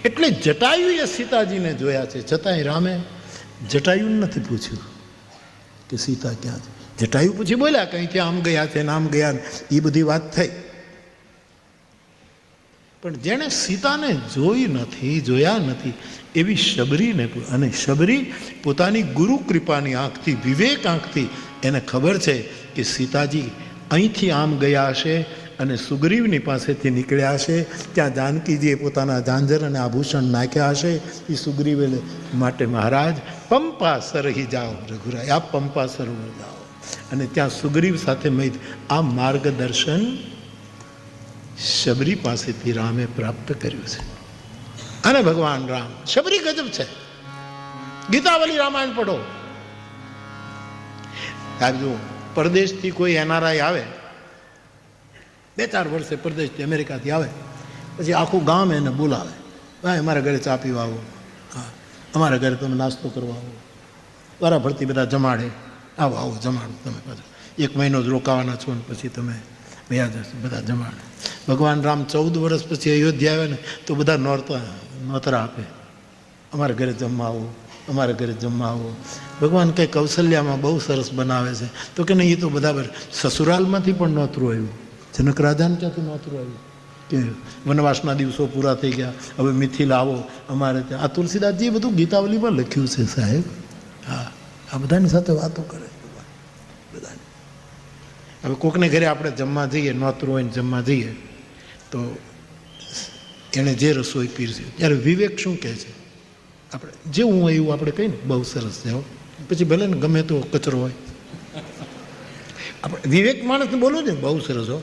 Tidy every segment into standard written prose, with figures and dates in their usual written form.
એટલે જટાયુએ સીતાજીને જોયા છે, છતાંય રામે જટાયુને નથી પૂછ્યું કે સીતા ક્યાં છે. જટાયુ પૂછી બોલ્યા કે અહીંથી આમ ગયા છે ને આમ ગયા, એ બધી વાત થઈ. પણ જેણે સીતાને જોઈ નથી, જોયા નથી, એવી શબરીને, અને શબરી પોતાની ગુરુ કૃપાની આંખથી, વિવેક આંખથી એને ખબર છે કે સીતાજી અહીંથી આમ ગયા હશે અને સુગ્રીવની પાસેથી નીકળ્યા હશે. ત્યાં જાનકીજીએ પોતાના ઝાંઝર અને આભૂષણ નાખ્યા હશે. એ સુગ્રીવ માટે મહારાજ પંપા સરહી જાઓ રઘુરાય, આપ પંપા સરોવર જાઓ અને ત્યાં સુગ્રીવ સાથે મૈત્રી. આ માર્ગદર્શન શબરી પાસેથી રામે પ્રાપ્ત કર્યું છે. અને ભગવાન રામ, શબરી ગજબ છે. ગીતાવલી રામાયણ પઢો. સાહેબ જો પરદેશથી કોઈ એનઆરઆઈ આવે, 2-4 વર્ષે પરદેશથી અમેરિકાથી આવે, પછી આખું ગામ એને બોલાવે, ભાઈ અમારા ઘરે ચા પીવા આવો, હા અમારા ઘરે તમે નાસ્તો કરવા આવો, વારાફરતી બધા જમાડે, આવો આવો જમાડો તમે, પાછા 1 મહિનો જ રોકાવાના છો ને પછી તમે ભયા જશો, બધા જમાડે. ભગવાન રામ 14 વર્ષ પછી અયોધ્યા આવે ને તો બધા નોતરા આપે, અમારા ઘરે જમવા આવો, અમારા ઘરે જમવા આવો. ભગવાન કંઈ કૌશલ્યામાં બહુ સરસ બનાવે છે, તો કે નહીં એ તો બરાબર. સસુરાલમાંથી પણ નોતરું આવ્યું, જનક રાજાને ક્યાંથી નોતરું આવ્યું કે વનવાસના દિવસો પૂરા થઈ ગયા, હવે મિથિલા આવો અમારે ત્યાં. આ તુલસીદાસજીએ બધું ગીતાવલીમાં લખ્યું છે સાહેબ. હા, આ બધાની સાથે વાતો કરે બધાને. હવે કોકને ઘરે આપણે જમવા જઈએ, નોતરું હોય ને જમવા જઈએ, તો એણે જે રસોઈ પીરસ્યું, ત્યારે વિવેક શું કહે છે, આપણે જેવું હોય એવું આપણે કહીએ ને, બહુ સરસ છે, પછી ભલે ને ગમે તો કચરો હોય, આપણે વિવેક માણસને બોલવું છે બહુ સરસ હો,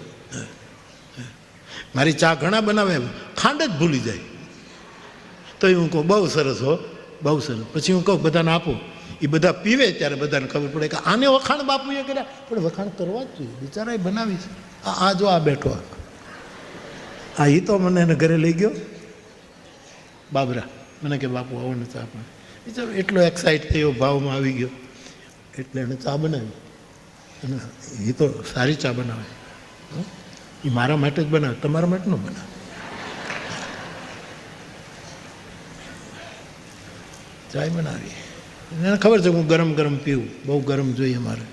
મારી ચા ઘણા બનાવે, ખાંડ જ ભૂલી જાય તો હું કહું બહુ સરસ હો, બહુ સરસ. પછી હું કહું બધાને આપો, એ બધા પીવે ત્યારે બધાને ખબર પડે કે આને વખાણ બાપુએ કર્યા, પણ વખાણ કરવા જ જોઈએ, બિચારા એ બનાવી છે. આ જો આ બેઠો, આ એ તો મને એને ઘરે લઈ ગયો બાબરા, મને કે બાપુ આવો ને ચા પાણી. બિચારો એટલો એક્સાઇટ થયો, ભાવમાં આવી ગયો, એટલે એને ચા બનાવી. અને એ તો સારી ચા બનાવે, એ મારા માટે જ બનાવે, તમારા માટે ન બનાવે. ચાય બનાવી, એને ખબર છે હું ગરમ ગરમ પીવું, બહુ ગરમ જોઈએ મારે.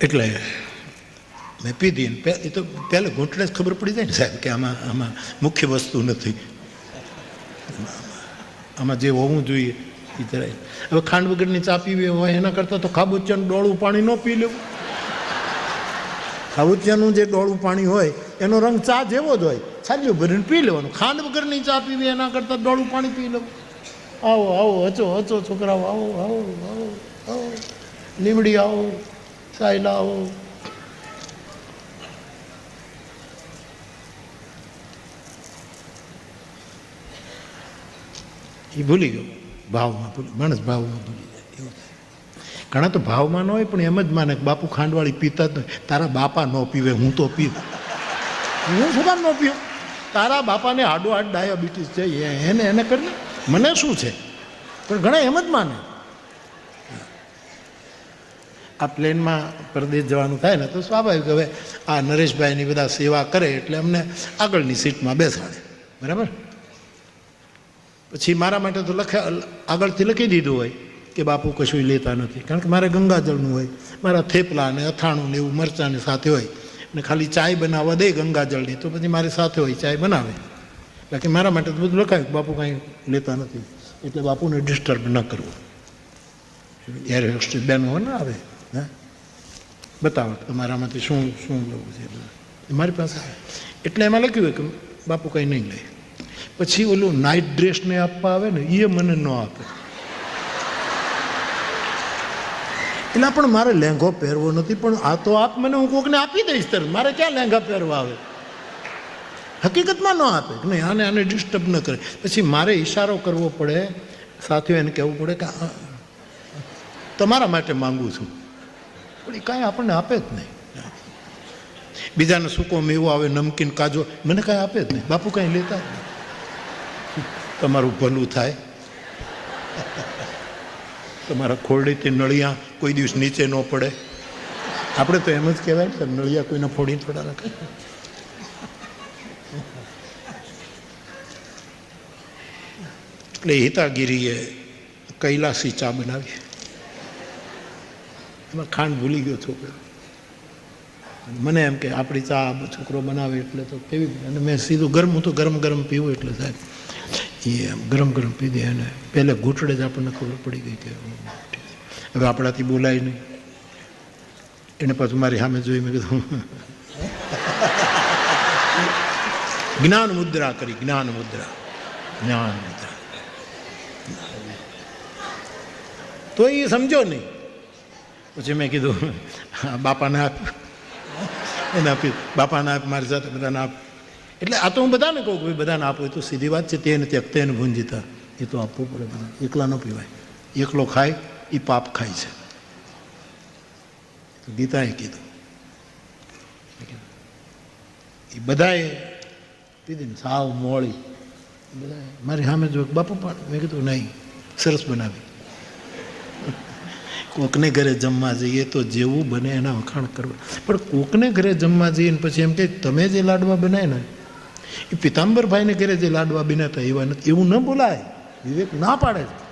એટલે મેં પીધી. એ તો પહેલાં ઘૂંટડે જ ખબર પડી જાય ને સાહેબ કે આમાં મુખ્ય વસ્તુ નથી, આમાં જે હોવું જોઈએ એ જરાય. હવે ખાંડ વગરની ચા પીવી હોય એના કરતાં તો ખાબુચિયાનું ડોળું પાણી ન પી લેવું. ખાબુચિયાનું જે ડોળું પાણી હોય એનો રંગ ચા જેવો જ હોય, છાલ્યું ભરીને પી લેવાનું. ખાંડ વગરની ચા પીવી એના કરતાં ડોળું પાણી પી લેવું. આવો આવો હચો હચો છોકરાઓ, આવો આવો આવો આવો, લીમડી આવો, સાયલા આવો. એ ભૂલી ગયો, ભાવમાં માણસ ભાવમાં ભૂલી જાય એવું. ઘણા તો ભાવમાં ન હોય પણ એમ જ માને કે બાપુ ખાંડવાળી પીતા જ નહીં. તારા બાપા ન પીવે, હું તો પીવ, હું શું કામ ન પીવું? તારા બાપાને હાડો હાડ ડાયાબિટીસ છે, એને કરી મને શું છે? પણ ઘણા એમ જ માને. આ પ્લેનમાં પરદેશ જવાનું થાય ને તો સ્વાભાવિક, હવે આ નરેશભાઈની બધા સેવા કરે એટલે અમને આગળની સીટમાં બેસાડે, બરાબર. પછી મારા માટે તો આગળથી લખી દીધું હોય કે બાપુ કશું લેતા નથી, કારણ કે મારે ગંગાજળનું હોય, મારા થેપલા ને અથાણું ને એવું મરચાંની સાથે હોય, અને ખાલી ચાય બનાવવા દે ગંગાજળની તો પછી મારી સાથે હોય, ચાય બનાવે. બાકી મારા માટે તો બધું લખાયું બાપુ કાંઈ લેતા નથી, એટલે બાપુને ડિસ્ટર્બ ન કરવું. ત્યારે બેનો હોય ને આવે, હા બતાવો તમારામાંથી શું શું લેવું છે મારી પાસે, એટલે એમાં લખ્યું હોય કે બાપુ કંઈ નહીં લે. પછી ઓલું નાઇટ ડ્રેસને આપવા આવે ને એ મને ન આપે. એટલે પણ મારે લહેંગો પહેરવો નથી, પણ આ તો આપ મને, હું કોકને આપી દઈશ તરત, મારે ક્યાં લહેંગા પહેરવા આવે? હકીકતમાં ન આપે કે નહીં, આને ડિસ્ટર્બ ન કરે. પછી મારે ઈશારો કરવો પડે, સાથીઓ એને કહેવું પડે કે તમારા માટે માગું છું, પણ એ કાંઈ આપણને આપે જ નહીં. બીજાને સૂકો મેવો આવે, નમકીન કાજુ, મને કાંઈ આપે જ નહીં. બાપુ કાંઈ લેતા જ નહીં. તમારું ભલું થાય, તમારા ખોરડીથી નળિયા કોઈ દિવસ નીચે ન પડે. આપણે તો એમ જ કહેવાય કે નળિયા કોઈને ફોડી થોડા રાખે. એટલે હિતાગીરીએ કૈલાસી ચા બનાવી, એમાં ખાંડ ભૂલી ગયો છોકરો. મને એમ કે આપણી ચા છોકરો બનાવે એટલે તો પીવી, અને મેં સીધું ગરમ, હું તો ગરમ ગરમ પીવું, એટલે સાહેબ એ એમ ગરમ ગરમ પીધી, અને પહેલે ઘૂંટડે જ આપણને ખબર પડી ગઈ કે હવે આપણાથી બોલાય નહીં. એને પાછું મારી સામે જોઈ, મેં કીધું જ્ઞાન મુદ્રા કરી, જ્ઞાન મુદ્રા, જ્ઞાન મુદ્રા. તો એ સમજો નહીં. પછી મેં કીધું બાપાને આપ્યું, એને આપ્યું, બાપાને આપ, મારી સાથે બધાને આપ. એટલે આ તો હું બધાને કહું કે બધાને આપો, એ તો સીધી વાત છે. તેને ત્યક્ત તેને ભૂંજીતા, એ તો આપવું પડે બધા. એકલા ન પીવાય, એકલો ખાય એ પાપ ખાય છે. ગીતાએ કીધું. એ બધાએ પીધી ને સાવ મોળી, બધા મારી સામે જો બાપુ પણ. મેં કીધું નહીં, સરસ બનાવી. કોકને ઘરે જમવા જઈએ તો જેવું બને એના વખાણ કરવા, પણ કોકને ઘરે જમવા જઈએ ને પછી એમ કે તમે જે લાડવા બનાય ને એ પિતાંબરભાઈને ઘરે જે લાડવા બન્યા હતા એવા નથી, એવું ન બોલાય. વિવેક ના પાડે છે.